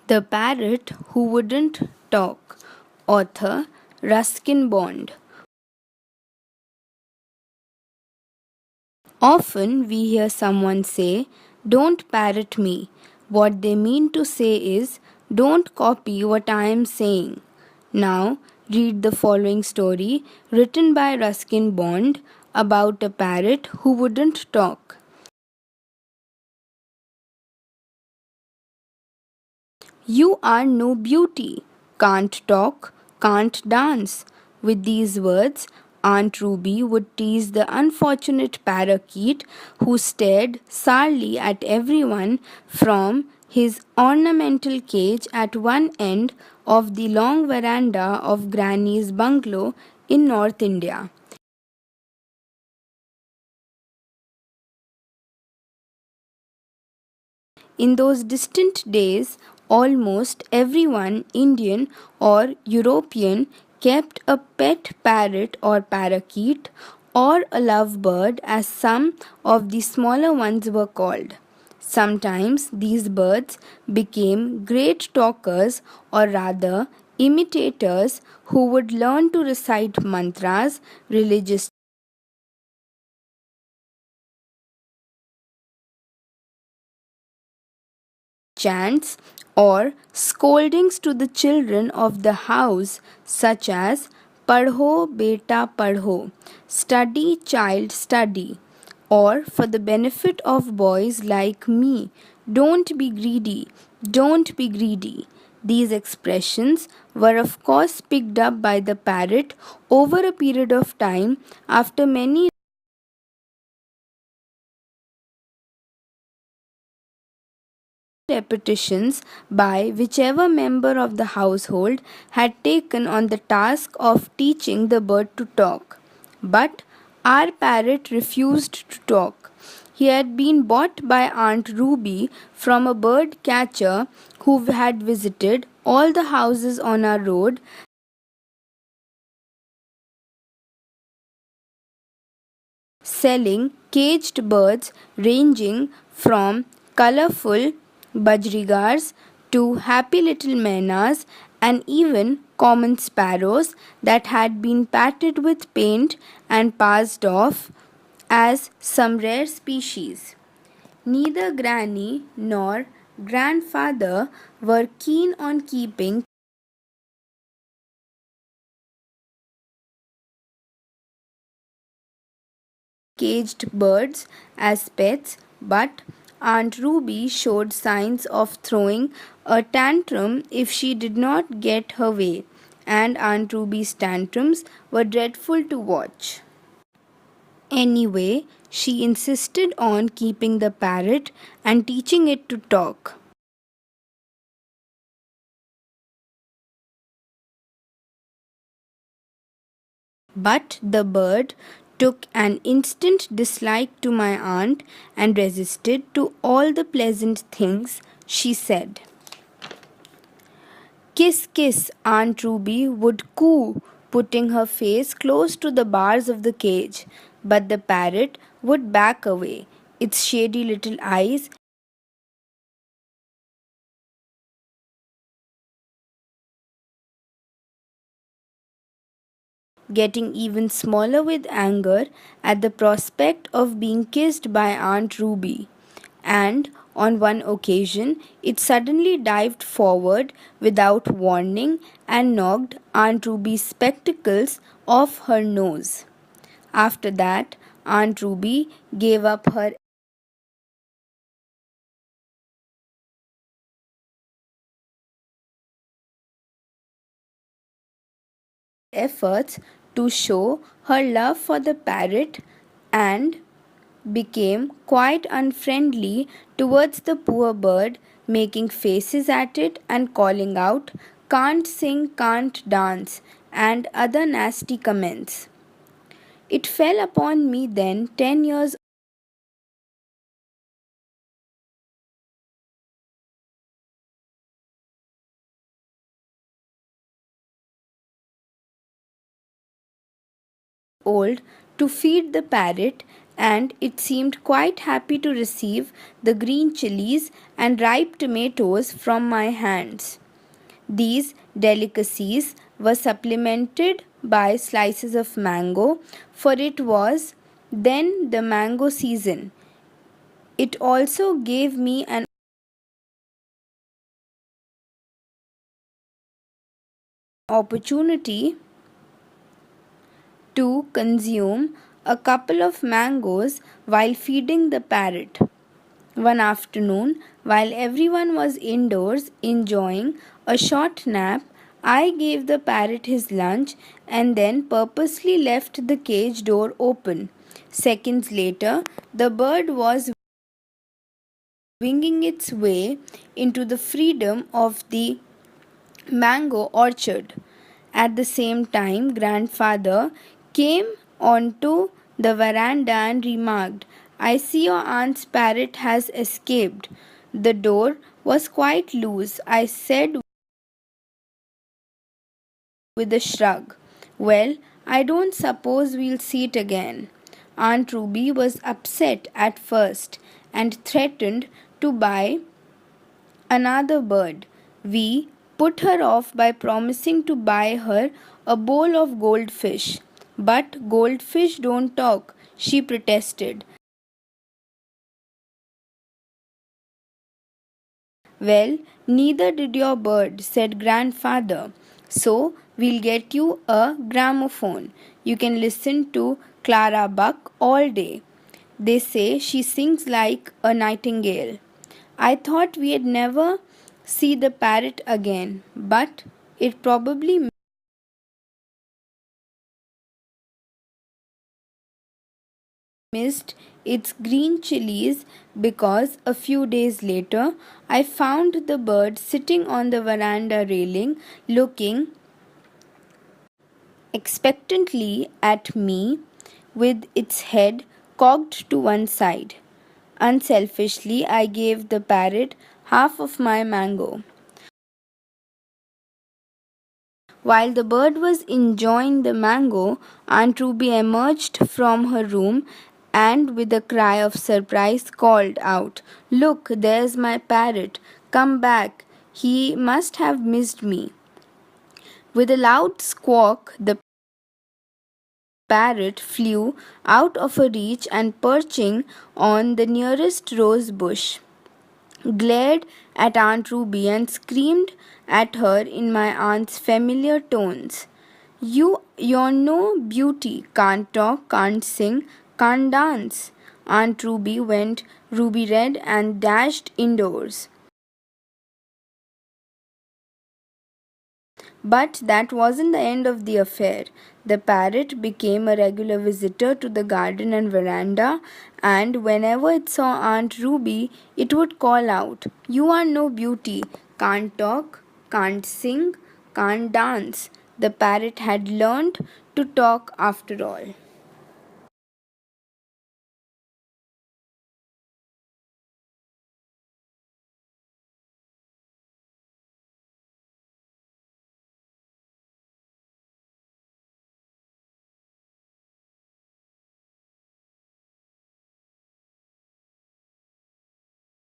The Parrot Who Wouldn't Talk. Author Ruskin Bond. Often we hear someone say, "Don't parrot me." What they mean to say is, "Don't copy what I am saying." Now, read the following story written by Ruskin Bond about a parrot who wouldn't talk. You are no beauty, can't talk, can't dance. With these words, Aunt Ruby would tease the unfortunate parakeet who stared sourly at everyone from his ornamental cage at one end of the long veranda of Granny's bungalow in North India. In those distant days, almost everyone, Indian or European, kept a pet parrot or parakeet or a lovebird, as some of the smaller ones were called. Sometimes these birds became great talkers, or rather imitators, who would learn to recite mantras, religious chants, or scoldings to the children of the house, such as "Padho beta padho," study child study, or for the benefit of boys like me, "Don't be greedy, don't be greedy." These expressions were, of course, picked up by the parrot over a period of time after many repetitions by whichever member of the household had taken on the task of teaching the bird to talk. But our parrot refused to talk. He had been bought by Aunt Ruby from a bird catcher who had visited all the houses on our road, selling caged birds ranging from colorful budgerigars to happy little menas and even common sparrows that had been patted with paint and passed off as some rare species. Neither Granny nor grandfather were keen on keeping caged birds as pets, but Aunt Ruby showed signs of throwing a tantrum if she did not get her way, and Aunt Ruby's tantrums were dreadful to watch. Anyway, she insisted on keeping the parrot and teaching it to talk. But the bird took an instant dislike to my aunt and resisted to all the pleasant things she said. "Kiss, kiss," Aunt Ruby would coo, putting her face close to the bars of the cage, but the parrot would back away, its shady little eyes getting even smaller with anger at the prospect of being kissed by Aunt Ruby. And on one occasion, it suddenly dived forward without warning and knocked Aunt Ruby's spectacles off her nose. After that, Aunt Ruby gave up her efforts to show her love for the parrot and became quite unfriendly towards the poor bird, making faces at it and calling out, "Can't sing, can't dance," and other nasty comments. It fell upon me then, 10 years old, to feed the parrot and it seemed quite happy to receive the green chilies and ripe tomatoes from my hands. These delicacies were supplemented by slices of mango, for it was then the mango season. It also gave me an opportunity to consume a couple of mangoes while feeding the parrot. One afternoon, while everyone was indoors enjoying a short nap, I gave the parrot his lunch and then purposely left the cage door open. Seconds later, the bird was winging its way into the freedom of the mango orchard. At the same time, grandfather came onto the veranda and remarked, I see your aunt's parrot has escaped. The door was quite loose, I said with a shrug. Well, I don't suppose we'll see it again. Aunt Ruby was upset at first and threatened to buy another bird. We put her off by promising to buy her a bowl of goldfish. But goldfish don't talk, she protested. Well, neither did your bird, said grandfather. So we'll get you a gramophone. You can listen to Clara Buck all day. They say she sings like a nightingale. I thought we'd never see the parrot again, but it probably missed its green chilies because a few days later I found the bird sitting on the veranda railing looking expectantly at me with its head cocked to one side. Unselfishly, I gave the parrot half of my mango. While the bird was enjoying the mango, Aunt Ruby emerged from her room and, with a cry of surprise, called out, Look, there's my parrot. Come back. He must have missed me. With a loud squawk, the parrot flew out of her reach and, perching on the nearest rose bush, glared at Aunt Ruby and screamed at her in my aunt's familiar tones. You're no beauty, can't talk, can't sing, can't dance. Aunt Ruby went ruby red and dashed indoors. But that wasn't the end of the affair. The parrot became a regular visitor to the garden and veranda, and whenever it saw Aunt Ruby, it would call out, You are no beauty, can't talk, can't sing, can't dance. The parrot had learned to talk after all.